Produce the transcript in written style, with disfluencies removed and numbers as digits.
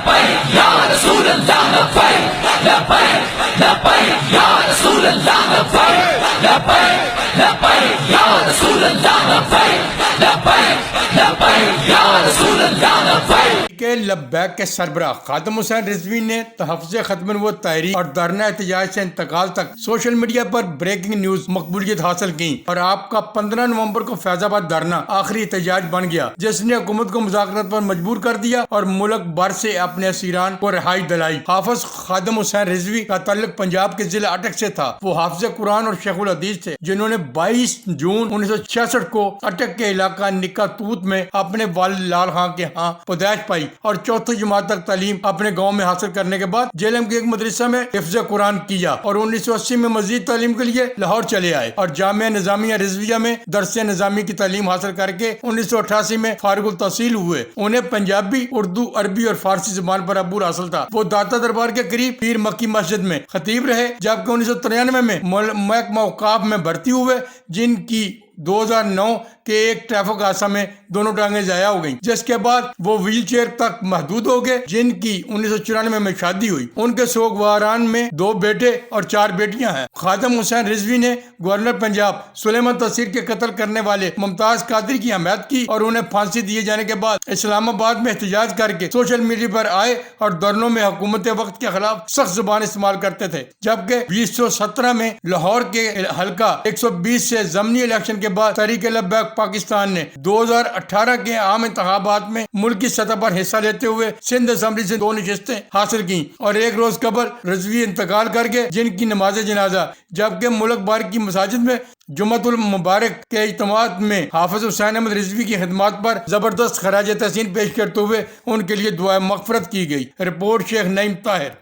لبیک یا رسول اللہ لبیک لبیک لبیک یا رسول اللہ لبیک لبیک لبیک یا رسول اللہ لبیک لبیک لبیک یا رسول اللہ لبیک کہ لبیک کے سربراہ خادم حسین رضوی نے تحفظ ختم الوحد تحریک اور دھرنا احتجاج سے انتقال تک سوشل میڈیا پر بریکنگ نیوز مقبولیت حاصل کی اور آپ کا 15 نومبر کو فیض آباد دھرنا آخری احتجاج بن گیا، جس نے حکومت کو مذاکرات پر مجبور کر دیا اور ملک بھر سے اپنے اسیران کو رہائی دلائی۔ حافظ خادم حسین رضوی کا تعلق پنجاب کے ضلع اٹک سے تھا۔ وہ حافظ قرآن اور شیخ الحدیث تھے، جنہوں نے 22 جون 1966 کو اٹک کے علاقہ نکا توت میں اپنے والد لال خان کے ہاں پیدائش پائی اور چوتھی جماعت تک تعلیم اپنے گاؤں میں حاصل کرنے کے بعد جیلم کے ایک مدرسہ میں حفظ قرآن کیا اور 1980 میں مزید تعلیم کے لیے لاہور چلے آئے اور جامعہ نظامیہ رضویہ میں درس نظامی کی تعلیم حاصل کر کے 1988 میں فارغ التحصیل ہوئے۔ انہیں پنجابی، اردو، عربی اور فارسی زبان پر عبور حاصل تھا۔ وہ داتا دربار کے قریب پیر مکی مسجد میں خطیب رہے، جبکہ 1993 میں محکمہ اوقاف میں بھرتی ہوئے، جن کی 2009 کے ایک ٹریفک حادثہ میں دونوں ٹانگیں ضائع ہو گئیں، جس کے بعد وہ ویل چیئر تک محدود ہو گئے، جن کی 1994 میں شادی ہوئی۔ ان کے سوگواران میں 2 بیٹے اور 4 بیٹیاں ہیں۔ خادم حسین رضوی نے گورنر پنجاب سلیمان تحصیل کے قتل کرنے والے ممتاز قادری کی حمایت کی اور انہیں پھانسی دیے جانے کے بعد اسلام آباد میں احتجاج کر کے سوشل میڈیا پر آئے اور دھرنوں میں حکومت وقت کے خلاف سخت زبان استعمال کرتے تھے، جبکہ 2017 میں لاہور کے حلقہ 120 سے ضمنی الیکشن کے بعد تحریک لبیک پاکستان نے 2018 کے عام انتخابات میں ملکی سطح پر حصہ لیتے ہوئے سندھ اسمبلی سے 2 نشستیں حاصل کی اور ایک روز قبل رضوی انتقال کر گئے، جن کی نماز جنازہ جبکہ ملک بھر کی مساجد میں جمعۃ المبارک کے اجتماعات میں حافظ حسین احمد رضوی کی خدمات پر زبردست خراج تحسین پیش کرتے ہوئے ان کے لیے دعائے مغفرت کی گئی۔ رپورٹ شیخ نعیم طاہر۔